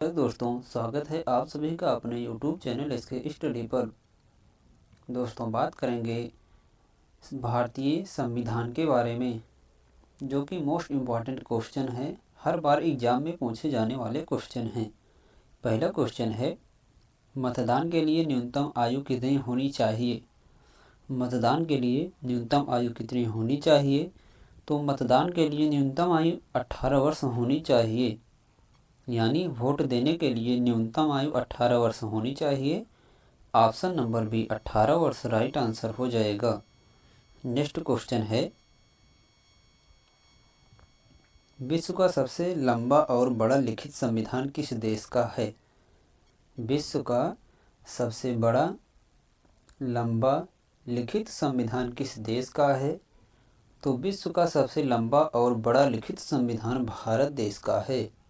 Hello दोस्तों, स्वागत है आप सभी का अपने YouTube चैनल इसके स्टडी पर। दोस्तों, बात करेंगे भारतीय संविधान के बारे में, जो कि मोस्ट इम्पॉर्टेंट क्वेश्चन है। हर बार एग्जाम में पूछे जाने वाले क्वेश्चन हैं। पहला क्वेश्चन है, मतदान के लिए न्यूनतम आयु कितनी होनी चाहिए। मतदान के लिए न्यूनतम आयु कितनी होनी चाहिए? तो मतदान के लिए न्यूनतम आयु 18 वर्ष होनी चाहिए। यानी वोट देने के लिए न्यूनतम आयु 18 वर्ष होनी चाहिए। ऑप्शन नंबर बी 18 वर्ष राइट आंसर हो जाएगा। नेक्स्ट क्वेश्चन है, विश्व का सबसे लंबा और बड़ा लिखित संविधान किस देश का है? विश्व का सबसे बड़ा लंबा लिखित संविधान किस देश का है? तो विश्व का सबसे लंबा और बड़ा लिखित संविधान भारत देश का है।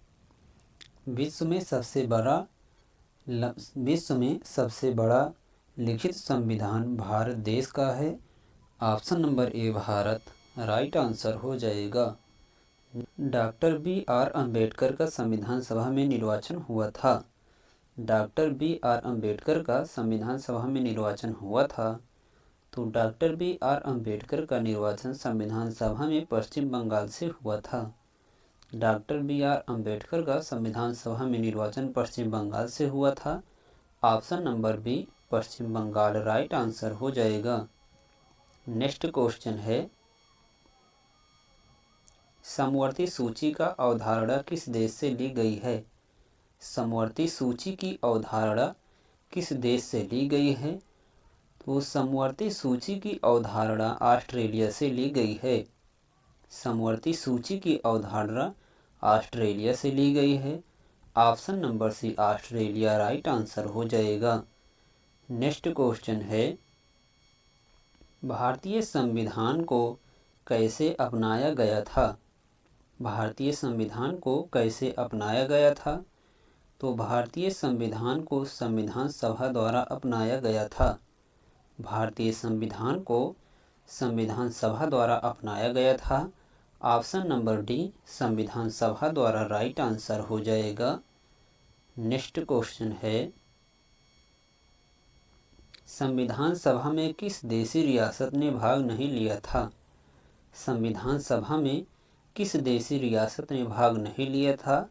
विश्व में सबसे बड़ा लिखित संविधान भारत देश का है। Option number A Bharat right answer हो जाएगा। Doctor B R. अम्बेडकर का संविधान सभा में निर्वाचन हुआ था। Doctor B R. अम्बेडकर का संविधान सभा में निर्वाचन हुआ था। तो डॉक्टर बी.आर. अम्बेडकर का निर्वाचन संविधान सभा में पश्चिम बंगाल से हुआ था। Doctor B R. अम्बेडकर का संविधान सभा में निर्वाचन पश्चिम बंगाल से हुआ था। ऑप्शन नंबर बी पश्चिम बंगाल राइट आंसर हो जाएगा। नेक्स्ट क्वेश्चन है, समवर्ती सूची का अवधारणा किस देश से ली गई है? समवर्ती सूची की अवधारणा किस देश से ली गई है? तो समवर्ती सूची की अवधारणा ऑस्ट्रेलिया से ली गई है। समवर्ती सूची की अवधारणा ऑस्ट्रेलिया से ली गई है। Option number C Australia right answer हो जाएगा। नेक्स्ट क्वेश्चन है, भारतीय संविधान को कैसे अपनाया गया था? भारतीय संविधान को कैसे अपनाया गया था? तो भारतीय संविधान को संविधान सभा द्वारा अपनाया गया था। भारतीय संविधान को संविधान सभा द्वारा अपनाया गया था। ऑप्शन नंबर डी संविधान सभा द्वारा राइट आंसर हो जाएगा। नेक्स्ट क्वेश्चन है, संविधान सभा में किस देशी रियासत ने भाग नहीं लिया था? संविधान सभा में किस देशी रियासत ने भाग नहीं लिया था?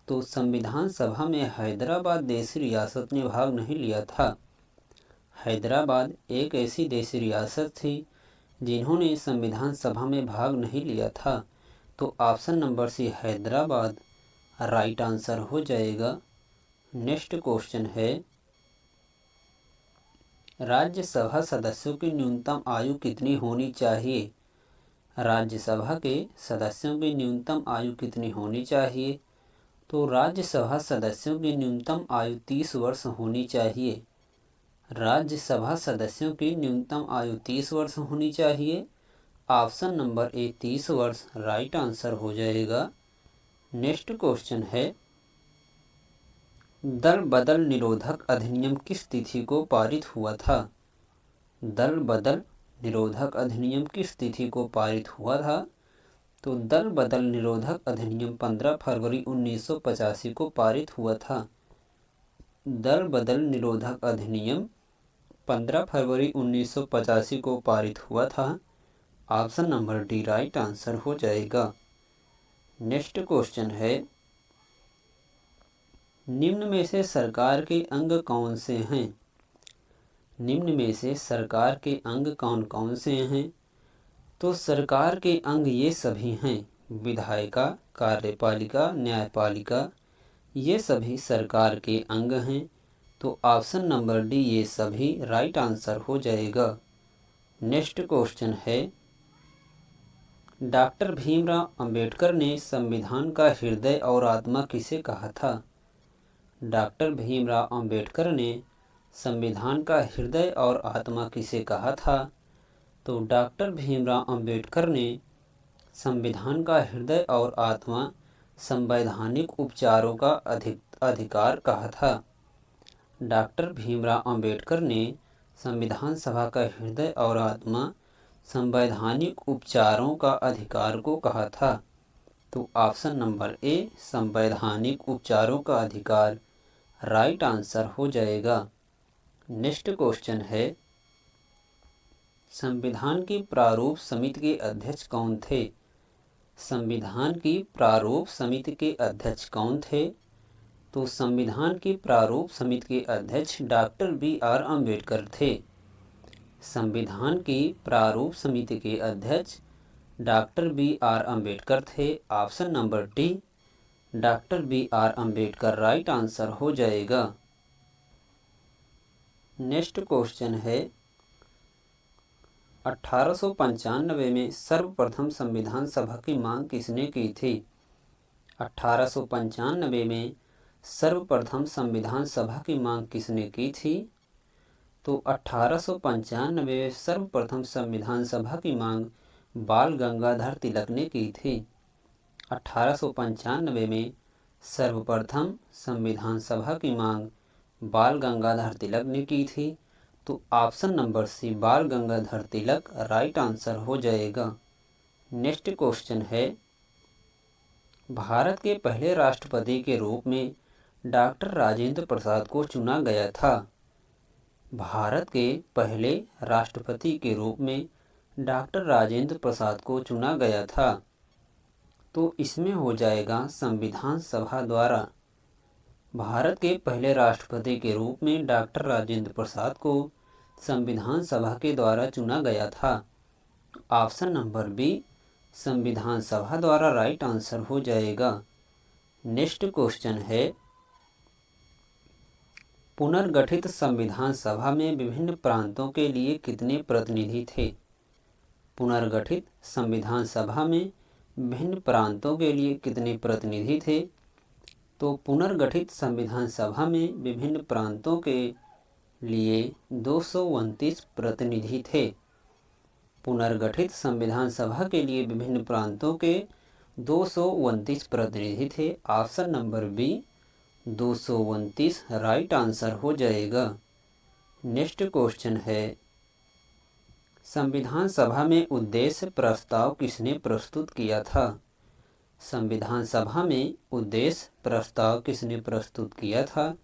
तो संविधान सभा में हैदराबाद देशी रियासत ने भाग नहीं लिया था। हैदराबाद एक ऐसी देशी रियासत थी जिन्होंने संविधान सभा में भाग नहीं लिया था। तो option number C Hyderabad right answer हो जाएगा। नेक्स्ट क्वेश्चन है, राज्यसभा सदस्यों की न्यूनतम आयु कितनी होनी चाहिए? राज्यसभा के सदस्यों की न्यूनतम आयु कितनी होनी चाहिए? तो राज्यसभा सदस्यों की न्यूनतम आयु 30 वर्ष होनी चाहिए। राज्यसभा सदस्यों की न्यूनतम आयु 30 वर्ष होनी चाहिए। ऑप्शन नंबर ए 30 वर्ष राइट आंसर हो जाएगा। नेक्स्ट क्वेश्चन है, दल बदल निरोधक अधिनियम किस तिथि को पारित हुआ था? दल बदल निरोधक अधिनियम किस तिथि को पारित हुआ था? तो दल बदल निरोधक अधिनियम 15 फरवरी 1985 को पारित हुआ था। दल बदल निरोधक अधिनियम 15 फरवरी 1985 को पारित हुआ था। Option number D right answer हो जाएगा। नेक्स्ट क्वेश्चन है, निम्न में से सरकार के अंग कौन से हैं? निम्न में से सरकार के अंग कौन कौन से हैं? तो सरकार के अंग ये सभी हैं, विधायिका, कार्यपालिका, न्यायपालिका, ये सभी सरकार के अंग हैं। तो ऑप्शन नंबर डी ये सभी राइट आंसर हो जाएगा। नेक्स्ट क्वेश्चन है, डॉक्टर भीमराव अंबेडकर ने संविधान का हृदय और आत्मा किसे कहा था? डॉक्टर भीमराव अंबेडकर ने संविधान का हृदय और आत्मा किसे कहा था? तो डॉक्टर भीमराव अंबेडकर ने संविधान का हृदय और आत्मा संवैधानिक उपचारों का अधिकार कहा था। डॉक्टर भीमराव अंबेडकर ने संविधान सभा का हृदय और आत्मा संवैधानिक उपचारों का अधिकार को कहा था। तो ऑप्शन नंबर ए संवैधानिक उपचारों का अधिकार राइट आंसर हो जाएगा। नेक्स्ट क्वेश्चन है, संविधान की प्रारूप समिति के अध्यक्ष कौन थे? संविधान की प्रारूप समिति के अध्यक्ष कौन थे? तो संविधान की प्रारूप समिति के अध्यक्ष डॉक्टर बी.आर. अम्बेडकर थे। संविधान की प्रारूप समिति के अध्यक्ष डॉक्टर बी.आर. अम्बेडकर थे। Option number D doctor B R. Ambedkar right answer हो जाएगा। नेक्स्ट क्वेश्चन है, 1895 में सर्वप्रथम संविधान सभा की मांग किसने की थी? 1895 में सर्वप्रथम संविधान सभा की मांग किसने की थी? तो 1895 में सर्वप्रथम संविधान सभा की मांग बाल गंगाधर तिलक ने की थी। 1895 में सर्वप्रथम संविधान सभा की मांग बाल गंगाधर तिलक ने की थी। तो ऑप्शन नंबर सी बाल गंगाधर तिलक राइट आंसर हो जाएगा। नेक्स्ट क्वेश्चन है, भारत के पहले राष्ट्रपति के रूप में डॉक्टर राजेंद्र प्रसाद को चुना गया था। भारत के पहले राष्ट्रपति के रूप में डॉक्टर राजेंद्र प्रसाद को चुना गया था। तो इसमें हो जाएगा संविधान सभा द्वारा। भारत के पहले राष्ट्रपति के रूप में डॉक्टर राजेंद्र प्रसाद को संविधान सभा के द्वारा चुना गया था। ऑप्शन नंबर बी संविधान सभा द्वारा राइट आंसर हो जाएगा। नेक्स्ट क्वेश्चन है, पुनर्गठित संविधान सभा में विभिन्न प्रांतों के लिए कितने प्रतिनिधि थे? पुनर्गठित संविधान सभा में विभिन्न प्रांतों के लिए कितने प्रतिनिधि थे? तो पुनर्गठित संविधान सभा में विभिन्न प्रांतों के लिए 229 प्रतिनिधि थे। पुनर्गठित संविधान सभा के लिए विभिन्न प्रांतों के 229 प्रतिनिधि थे। Option number B 229 right answer हो जाएगा। नेक्स्ट क्वेश्चन है, संविधान सभा में उद्देश्य प्रस्ताव किसने प्रस्तुत किया था? संविधान सभा में उद्देश्य प्रस्ताव किसने प्रस्तुत किया था?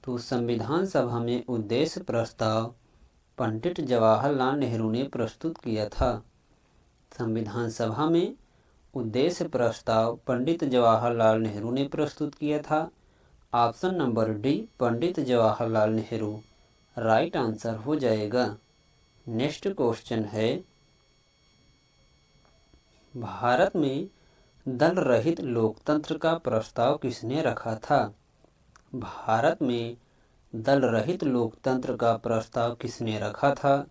तो संविधान सभा में उद्देश्य प्रस्ताव पंडित जवाहरलाल नेहरू ने प्रस्तुत किया था। संविधान सभा में उद्देश्य प्रस्ताव पंडित जवाहरलाल नेहरू ने प्रस्तुत किया था। Option number D Pandit Jawaharlal Nehru right answer हो जाएगा। नेक्स्ट क्वेश्चन है, भारत में दल रहित लोकतंत्र का प्रस्ताव किसने रखा था? भारत में दल रहित लोकतंत्र का प्रस्ताव किसने रखा था?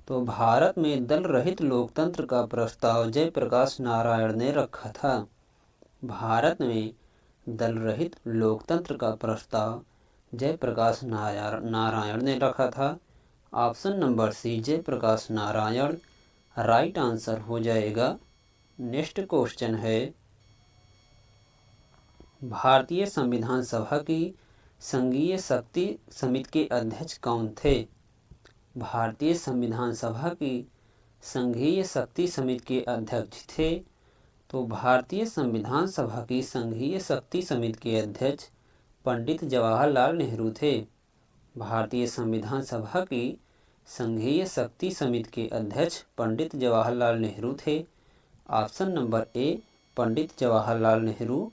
तो भारत में दल रहित लोकतंत्र का प्रस्ताव जयप्रकाश नारायण ने रखा था। भारत में दल रहित लोकतंत्र का प्रस्ताव जयप्रकाश नारायण ने रखा था। Option number C Jayaprakash Narayan right answer हो जाएगा। नेक्स्ट क्वेश्चन है, भारतीय संविधान सभा की संघीय शक्ति समिति के अध्यक्ष कौन थे? भारतीय संविधान सभा की संघीय शक्ति समिति के अध्यक्ष थे। तो भारतीय संविधान सभा की संघीय शक्ति समिति के अध्यक्ष पंडित जवाहरलाल नेहरू थे। भारतीय संविधान सभा की संघीय शक्ति समिति के अध्यक्ष पंडित जवाहरलाल नेहरू थे। Option number A Pandit Jawaharlal Nehru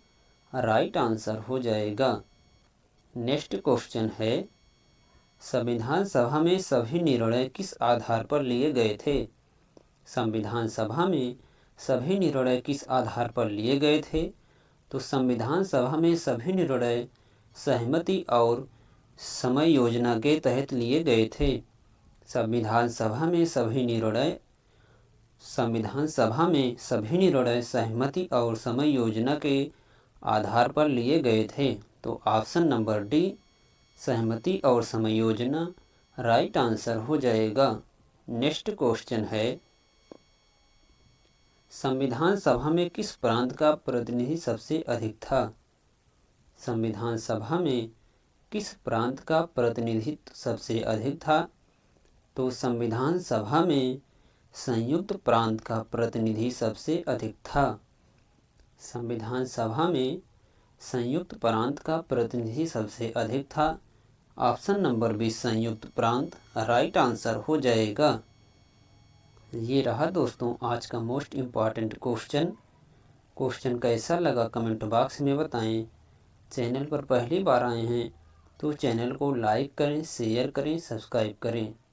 right answer हो जाएगा। नेक्स्ट क्वेश्चन है, संविधान सभा में सभी निर्णय किस आधार पर लिए गए थे? संविधान सभा में सभी निर्णय किस आधार पर लिए गए थे? तो संविधान सभा में सभी निर्णय सहमति और समय योजना के तहत लिए गए थे। संविधान सभा में सभी निर्णय सहमति और समय योजना के आधार पर लिए गए थे। तो ऑप्शन नंबर डी सहमति और समय योजना राइट आंसर हो जाएगा। नेक्स्ट क्वेश्चन है, संविधान सभा में किस प्रांत का प्रतिनिधि सबसे अधिक था? संविधान सभा में किस प्रांत का प्रतिनिधित्व सबसे अधिक था? तो संविधान सभा में संयुक्त प्रांत का प्रतिनिधि सबसे अधिक था। संविधान सभा में संयुक्त प्रांत का प्रतिनिधि सबसे अधिक था। ऑप्शन नंबर 20 संयुक्त प्रांत राइट आंसर हो जाएगा। ये रहा दोस्तों आज का मोस्ट इम्पॉर्टेंट क्वेश्चन कैसा लगा कमेंट बॉक्स में बताएं। चैनल पर पहली बार आए हैं तो चैनल को लाइक करें, शेयर करें, सब्सक्राइब करें।